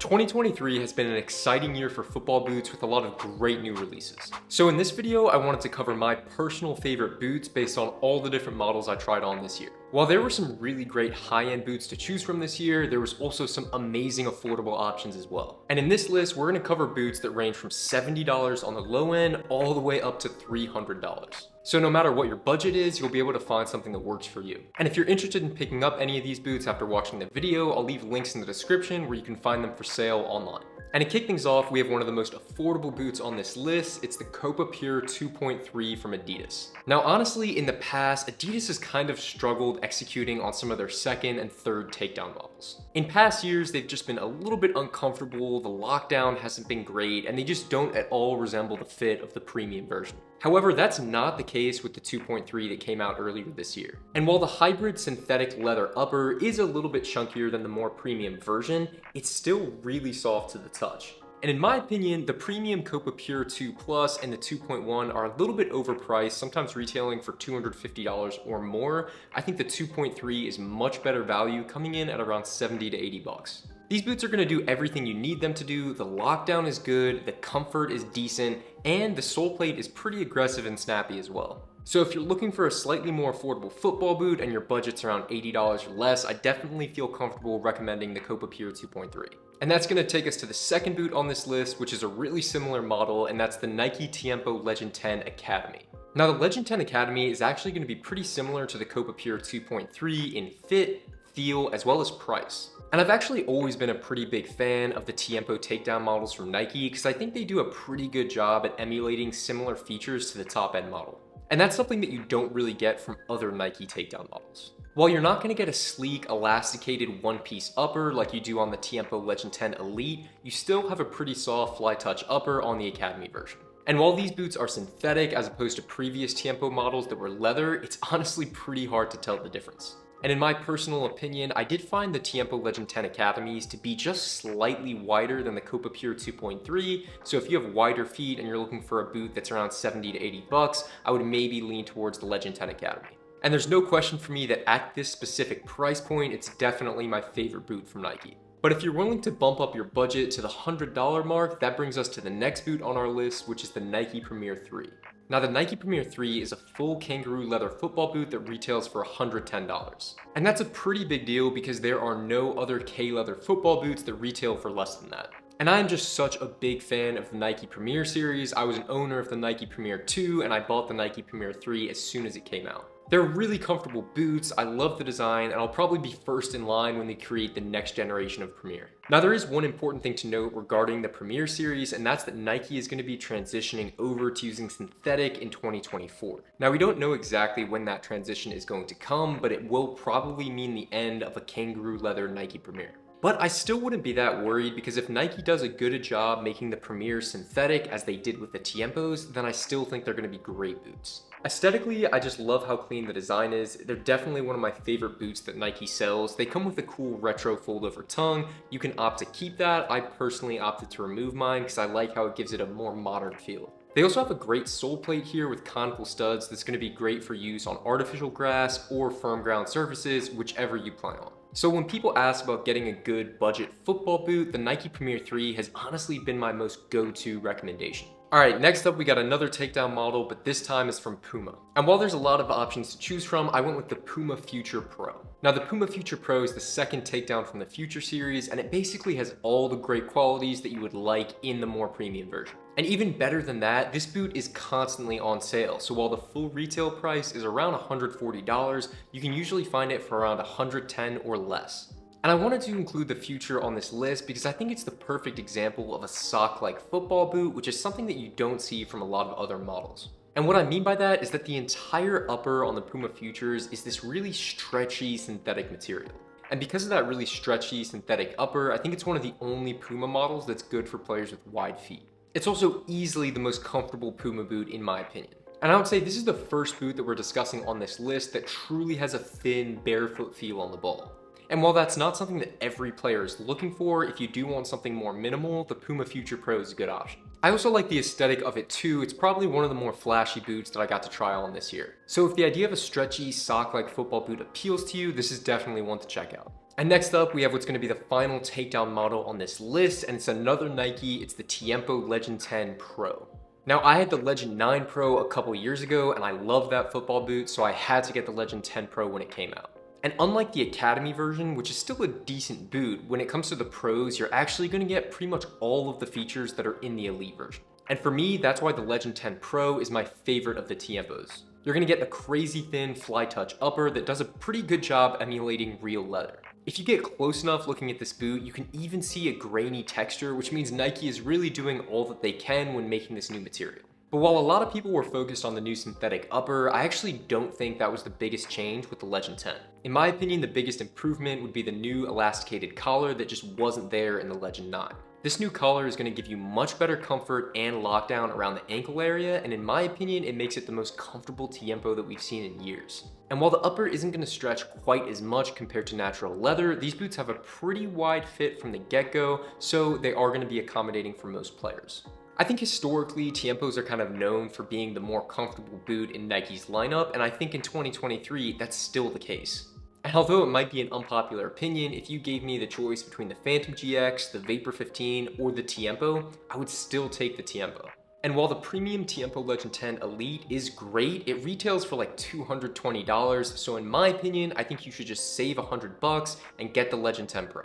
2023 has been an exciting year for football boots with a lot of great new releases. So in this video, I wanted to cover my personal favorite boots based on all the different models I tried on this year. While there were some really great high-end boots to choose from this year, there was also some amazing affordable options as well. And in this list, we're going to cover boots that range from $70 on the low end all the way up to $300. So no matter what your budget is, you'll be able to find something that works for you. And if you're interested in picking up any of these boots after watching the video, I'll leave links in the description where you can find them for sale online. And to kick things off, we have one of the most affordable boots on this list. It's the Copa Pure 2.3 from Adidas. Now, honestly, in the past, Adidas has kind of struggled executing on some of their second and third takedown models. In past years, they've just been a little bit uncomfortable, the lockdown hasn't been great, and they just don't at all resemble the fit of the premium version. However, that's not the case with the 2.3 that came out earlier this year. And while the hybrid synthetic leather upper is a little bit chunkier than the more premium version, it's still really soft to the touch. And in my opinion, the premium Copa Pure 2 Plus and the 2.1 are a little bit overpriced, sometimes retailing for $250 or more. I think the 2.3 is much better value, coming in at around 70 to 80 bucks. These boots are going to do everything you need them to do. The lockdown is good, the comfort is decent, and the sole plate is pretty aggressive and snappy as well. So if you're looking for a slightly more affordable football boot and your budget's around $80 or less, I definitely feel comfortable recommending the Copa Pure 2.3. And that's going to take us to the second boot on this list, which is a really similar model, and that's the Nike TMO Legend 10 Academy. Now the Legend 10 Academy is actually going to be pretty similar to the Copa Pure 2.3 in fit, feel, as well as price. And I've actually always been a pretty big fan of the TMO takedown models from Nike because I think they do a pretty good job at emulating similar features to the top end model. And that's something that you don't really get from other Nike takedown models. While you're not going to get a sleek, elasticated one-piece upper like you do on the TMO Legend 10 Elite, you still have a pretty soft fly touch upper on the Academy version. And while these boots are synthetic as opposed to previous TMO models that were leather, it's honestly pretty hard to tell the difference. And in my personal opinion, I did find the TMO Legend 10 Academies to be just slightly wider than the Copa Pure 2.3. So if you have wider feet and you're looking for a boot that's around 70 to 80 bucks, I would maybe lean towards the Legend 10 Academy. And there's no question for me that at this specific price point, it's definitely my favorite boot from Nike. But if you're willing to bump up your budget to the $100 mark, that brings us to the next boot on our list, which is the Nike Premier 3. Now the Nike Premier 3 is a full kangaroo leather football boot that retails for $110. And that's a pretty big deal because there are no other K-leather football boots that retail for less than that. And I'm just such a big fan of the Nike Premier series. I was an owner of the Nike Premier 2 and I bought the Nike Premier 3 as soon as it came out. They're really comfortable boots, I love the design, and I'll probably be first in line when they create the next generation of Premier. Now there is one important thing to note regarding the Premier series, and that's that Nike is going to be transitioning over to using synthetic in 2024. Now we don't know exactly when that transition is going to come, but it will probably mean the end of a kangaroo leather Nike Premier. But I still wouldn't be that worried because if Nike does a good job making the Premier synthetic as they did with the TMOs, then I still think they're going to be great boots. Aesthetically, I just love how clean the design is. They're definitely one of my favorite boots that Nike sells. They come with a cool retro fold over tongue. You can opt to keep that. I personally opted to remove mine because I like how it gives it a more modern feel. They also have a great sole plate here with conical studs that's going to be great for use on artificial grass or firm ground surfaces, whichever you plan on. So when people ask about getting a good budget football boot, the Nike Premier 3 has honestly been my most go-to recommendation. Alright, next up we got another takedown model, but this time is from Puma. And while there's a lot of options to choose from, I went with the Puma Future Pro. Now the Puma Future Pro is the second takedown from the Future series, and it basically has all the great qualities that you would like in the more premium version. And even better than that, this boot is constantly on sale. So while the full retail price is around $140, you can usually find it for around $110 or less. And I wanted to include the Future on this list because I think it's the perfect example of a sock-like football boot, which is something that you don't see from a lot of other models. And what I mean by that is that the entire upper on the Puma Futures is this really stretchy synthetic material. And because of that really stretchy synthetic upper, I think it's one of the only Puma models that's good for players with wide feet. It's also easily the most comfortable Puma boot in my opinion. And I would say this is the first boot that we're discussing on this list that truly has a thin, barefoot feel on the ball. And while that's not something that every player is looking for, if you do want something more minimal, the Puma Future Pro is a good option. I also like the aesthetic of it too. It's probably one of the more flashy boots that I got to try on this year. So if the idea of a stretchy sock-like football boot appeals to you, this is definitely one to check out. And next up, we have what's going to be the final takedown model on this list, and it's another Nike. It's the TMO Legend 10 Pro. Now, I had the Legend 9 Pro a couple years ago, and I love that football boot, so I had to get the Legend 10 Pro when it came out. And unlike the Academy version, which is still a decent boot, when it comes to the Pros, you're actually going to get pretty much all of the features that are in the Elite version. And for me, that's why the Legend 10 Pro is my favorite of the TMOs. You're going to get a crazy thin fly touch upper that does a pretty good job emulating real leather. If you get close enough looking at this boot, you can even see a grainy texture, which means Nike is really doing all that they can when making this new material. But while a lot of people were focused on the new synthetic upper, I actually don't think that was the biggest change with the Legend 10. In my opinion, the biggest improvement would be the new elasticated collar that just wasn't there in the Legend 9. This new collar is going to give you much better comfort and lockdown around the ankle area, and in my opinion, it makes it the most comfortable TMO that we've seen in years. And while the upper isn't going to stretch quite as much compared to natural leather, these boots have a pretty wide fit from the get-go, so they are going to be accommodating for most players. I think historically, TMOs are kind of known for being the more comfortable boot in Nike's lineup, and I think in 2023, that's still the case. And although it might be an unpopular opinion, if you gave me the choice between the Phantom GX, the Vapor 15, or the TMO, I would still take the TMO. And while the premium TMO Legend 10 Elite is great, it retails for like $220, so in my opinion, I think you should just save $100 and get the Legend 10 Pro.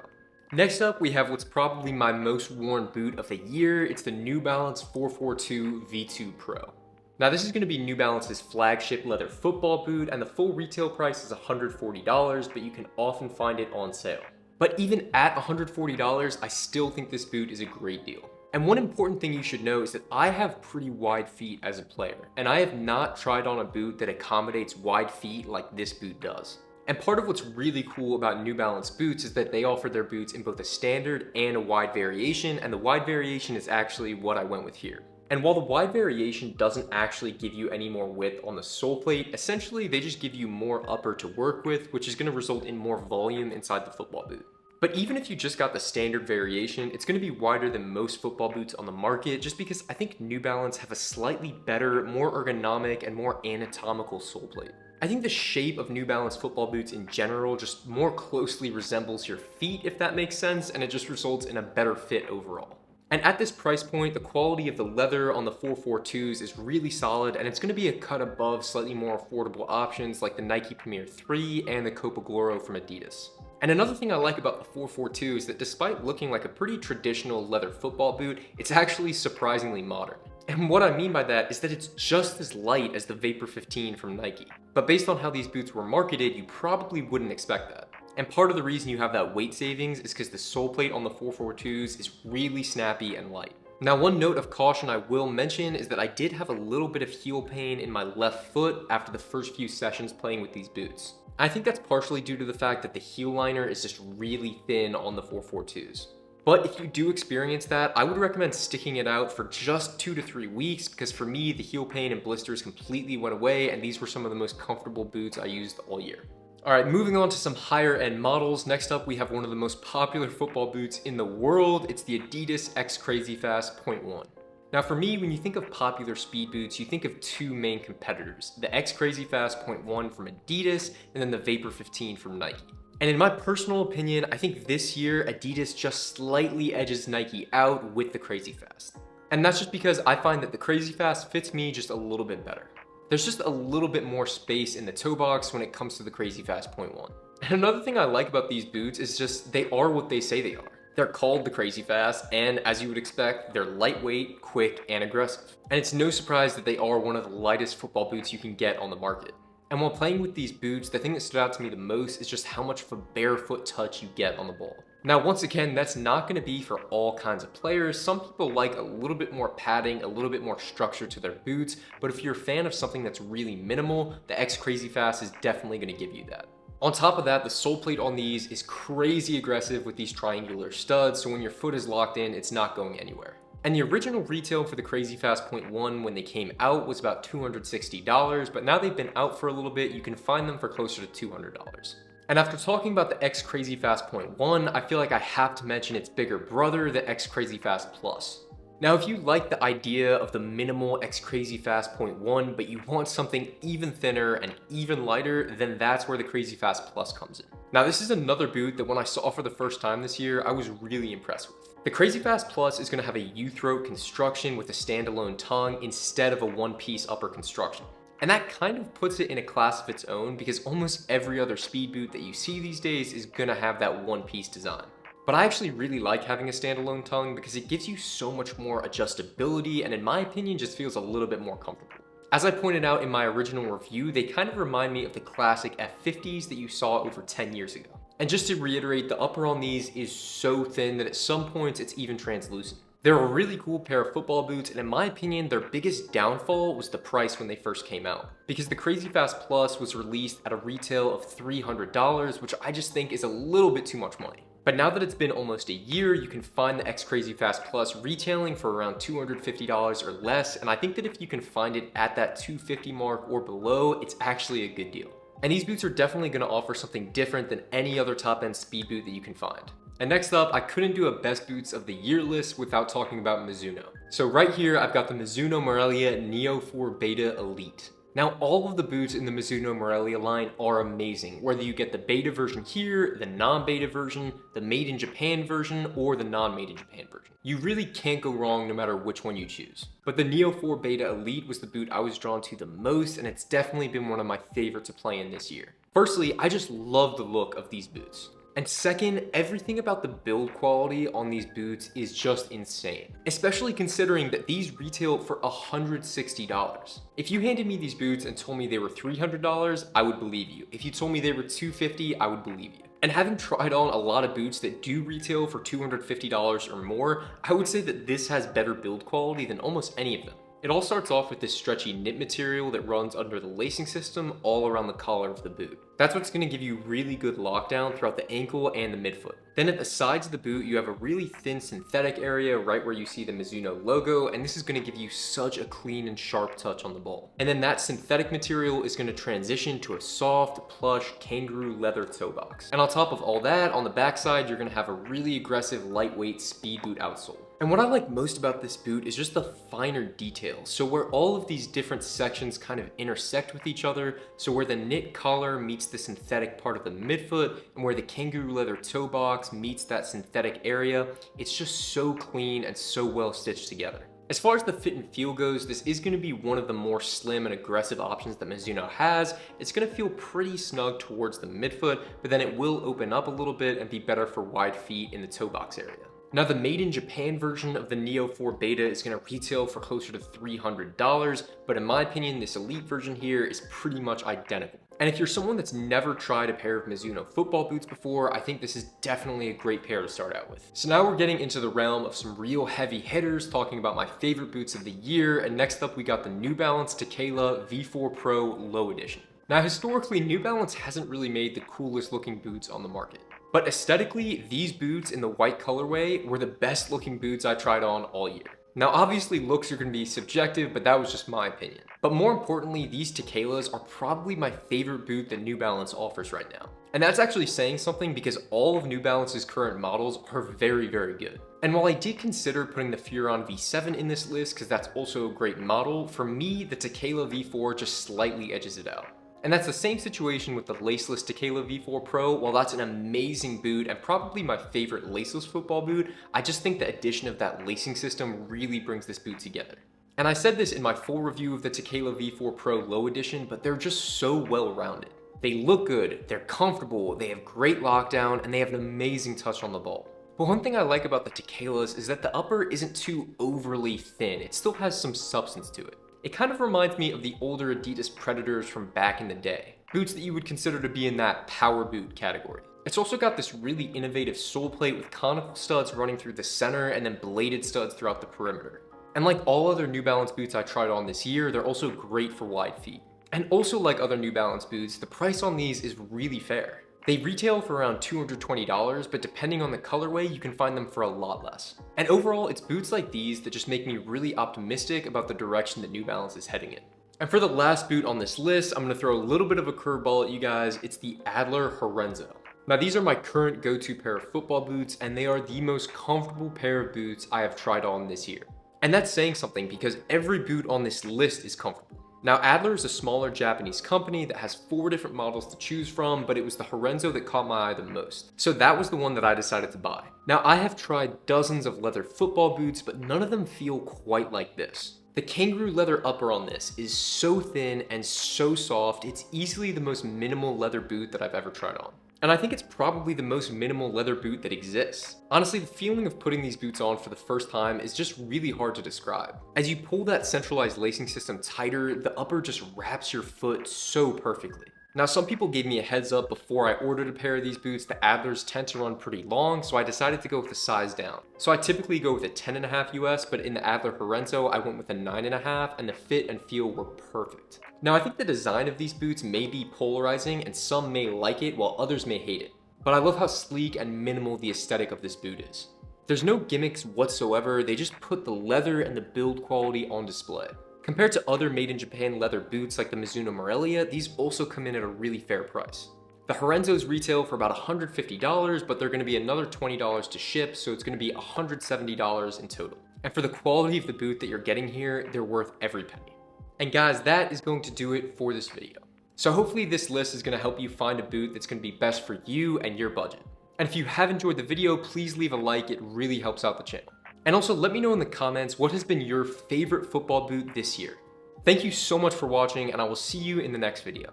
Next up, we have what's probably my most worn boot of the year. It's the New Balance 442 V2 Pro. Now this is going to be New Balance's flagship leather football boot, and the full retail price is $140, but you can often find it on sale. But even at $140, I still think this boot is a great deal. And one important thing you should know is that I have pretty wide feet as a player, and I have not tried on a boot that accommodates wide feet like this boot does. And part of what's really cool about New Balance boots is that they offer their boots in both a standard and a wide variation, and the wide variation is actually what I went with here. And while the wide variation doesn't actually give you any more width on the sole plate, essentially they just give you more upper to work with, which is going to result in more volume inside the football boot. But even if you just got the standard variation, it's going to be wider than most football boots on the market, just because I think New Balance have a slightly better, more ergonomic, and more anatomical sole plate. I think the shape of New Balance football boots in general just more closely resembles your feet, if that makes sense, and it just results in a better fit overall. And at this price point, the quality of the leather on the 442s is really solid, and it's going to be a cut above slightly more affordable options like the Nike Premier 3 and the Copa from Adidas. And another thing I like about the 442 is that despite looking like a pretty traditional leather football boot, it's actually surprisingly modern. And what I mean by that is that it's just as light as the Vapor 15 from Nike. But based on how these boots were marketed, you probably wouldn't expect that. And part of the reason you have that weight savings is because the sole plate on the 442s is really snappy and light. Now, one note of caution I will mention is that I did have a little bit of heel pain in my left foot after the first few sessions playing with these boots. I think that's partially due to the fact that the heel liner is just really thin on the 442s. But if you do experience that, I would recommend sticking it out for just 2 to 3 weeks, because for me, the heel pain and blisters completely went away, and these were some of the most comfortable boots I used all year. All right, moving on to some higher end models. Next up, we have one of the most popular football boots in the world. It's the Adidas X Crazy Fast 0.1. Now for me, when you think of popular speed boots, you think of two main competitors, the X Crazy Fast 0.1 from Adidas and then the Vapor 15 from Nike. And in my personal opinion, I think this year Adidas just slightly edges Nike out with the Crazy Fast. And that's just because I find that the Crazy Fast fits me just a little bit better. There's just a little bit more space in the toe box when it comes to the Crazy Fast 0.1. And another thing I like about these boots is just they are what they say they are. They're called the Crazy Fast, and as you would expect, they're lightweight, quick, and aggressive. And it's no surprise that they are one of the lightest football boots you can get on the market. And while playing with these boots, the thing that stood out to me the most is just how much of a barefoot touch you get on the ball. Now, once again, that's not going to be for all kinds of players. Some people like a little bit more padding, a little bit more structure to their boots, but if you're a fan of something that's really minimal, the X Crazy Fast is definitely going to give you that. On top of that, the sole plate on these is crazy aggressive with these triangular studs, so when your foot is locked in, it's not going anywhere. And the original retail for the Crazy Fast 0.1 when they came out was about $260, but now they've been out for a little bit, you can find them for closer to $200. And after talking about the X Crazy Fast 0.1, I feel like I have to mention its bigger brother, the X Crazy Fast Plus. Now, if you like the idea of the minimal X Crazy Fast 0.1, but you want something even thinner and even lighter, then that's where the Crazy Fast Plus comes in. Now, this is another boot that when I saw for the first time this year, I was really impressed with. The Crazy Fast Plus is going to have a U-throat construction with a standalone tongue instead of a one-piece upper construction. And that kind of puts it in a class of its own because almost every other speed boot that you see these days is going to have that one-piece design. But I actually really like having a standalone tongue because it gives you so much more adjustability and in my opinion just feels a little bit more comfortable. As I pointed out in my original review, they kind of remind me of the classic F50s that you saw over 10 years ago. And just to reiterate, the upper on these is so thin that at some points it's even translucent. They're a really cool pair of football boots, and in my opinion, their biggest downfall was the price when they first came out. Because the Crazy Fast Plus was released at a retail of $300, which I just think is a little bit too much money. But now that it's been almost a year, you can find the X Crazy Fast Plus retailing for around $250 or less, and I think that if you can find it at that $250 mark or below, it's actually a good deal. And these boots are definitely going to offer something different than any other top-end speed boot that you can find. And next up, I couldn't do a best boots of the year list without talking about Mizuno. So right here, I've got the Mizuno Melia Neo 4 Beta Elite. Now, all of the boots in the Mizuno Melia line are amazing, whether you get the beta version here, the non-beta version, the made in Japan version, or the non-made in Japan version. You really can't go wrong no matter which one you choose. But the Neo 4 Beta Elite was the boot I was drawn to the most, and it's definitely been one of my favorites to play in this year. Firstly, I just love the look of these boots. And second, everything about the build quality on these boots is just insane, especially considering that these retail for $160. If you handed me these boots and told me they were $300, I would believe you. If you told me they were $250, I would believe you. And having tried on a lot of boots that do retail for $250 or more, I would say that this has better build quality than almost any of them. It all starts off with this stretchy knit material that runs under the lacing system all around the collar of the boot. That's what's going to give you really good lockdown throughout the ankle and the midfoot. Then at the sides of the boot, you have a really thin synthetic area right where you see the Mizuno logo, and this is going to give you such a clean and sharp touch on the ball. And then that synthetic material is going to transition to a soft, plush, kangaroo leather toe box. And on top of all that, on the backside, you're going to have a really aggressive, lightweight speed boot outsole. And what I like most about this boot is just the finer details. So where all of these different sections kind of intersect with each other, so where the knit collar meets the synthetic part of the midfoot, and where the kangaroo leather toe box meets that synthetic area, it's just so clean and so well stitched together. As far as the fit and feel goes, this is going to be one of the more slim and aggressive options that Mizuno has. It's going to feel pretty snug towards the midfoot, but then it will open up a little bit and be better for wide feet in the toe box area. Now, the made in Japan version of the Neo 4 Beta is going to retail for closer to $300, but in my opinion, this Elite version here is pretty much identical. And if you're someone that's never tried a pair of Mizuno football boots before, I think this is definitely a great pair to start out with. So now we're getting into the realm of some real heavy hitters, talking about my favorite boots of the year, and next up we got the New Balance Tekela V4 Pro Low Edition. Now, historically, New Balance hasn't really made the coolest looking boots on the market. But aesthetically, these boots in the white colorway were the best looking boots I tried on all year. Now, obviously looks are going to be subjective, but that was just my opinion. But more importantly, these Tekelas are probably my favorite boot that New Balance offers right now. And that's actually saying something because all of New Balance's current models are very, very good. And while I did consider putting the Furon V7 in this list because that's also a great model, for me, the Tekela V4 just slightly edges it out. And that's the same situation with the laceless Tekela V4 Pro. While that's an amazing boot and probably my favorite laceless football boot, I just think the addition of that lacing system really brings this boot together. And I said this in my full review of the Tekela V4 Pro Low Edition, but they're just so well rounded. They look good, they're comfortable, they have great lockdown, and they have an amazing touch on the ball. But one thing I like about the Tekelas is that the upper isn't too overly thin, it still has some substance to it. It kind of reminds me of the older Adidas Predators from back in the day. Boots that you would consider to be in that power boot category. It's also got this really innovative sole plate with conical studs running through the center and then bladed studs throughout the perimeter. And like all other New Balance boots I tried on this year, they're also great for wide feet. And also like other New Balance boots, the price on these is really fair. They retail for around $220, but depending on the colorway, you can find them for a lot less. And overall, it's boots like these that just make me really optimistic about the direction that New Balance is heading in. And for the last boot on this list, I'm going to throw a little bit of a curveball at you guys. It's the Adler Henzo. Now, these are my current go-to pair of football boots, and they are the most comfortable pair of boots I have tried on this year. And that's saying something because every boot on this list is comfortable. Now, Adler is a smaller Japanese company that has 4 different models to choose from, but it was the Henzo that caught my eye the most. So that was the one that I decided to buy. Now, I have tried dozens of leather football boots, but none of them feel quite like this. The kangaroo leather upper on this is so thin and so soft, it's easily the most minimal leather boot that I've ever tried on. And I think it's probably the most minimal leather boot that exists. Honestly, the feeling of putting these boots on for the first time is just really hard to describe. As you pull that centralized lacing system tighter, the upper just wraps your foot so perfectly. Now, some people gave me a heads up before I ordered a pair of these boots. The Adlers tend to run pretty long, so I decided to go with the size down. So I typically go with a 10.5 US, but in the Adler Henzo, I went with a 9.5, and the fit and feel were perfect. Now, I think the design of these boots may be polarizing, and some may like it while others may hate it. But I love how sleek and minimal the aesthetic of this boot is. There's no gimmicks whatsoever, they just put the leather and the build quality on display. Compared to other made in Japan leather boots like the Mizuno Melia, these also come in at a really fair price. The Henzos retail for about $150, but they're going to be another $20 to ship, so it's going to be $170 in total. And for the quality of the boot that you're getting here, they're worth every penny. And guys, that is going to do it for this video. So hopefully this list is going to help you find a boot that's going to be best for you and your budget. And if you have enjoyed the video, please leave a like, it really helps out the channel. And also let me know in the comments what has been your favorite football boot this year. Thank you so much for watching, and I will see you in the next video.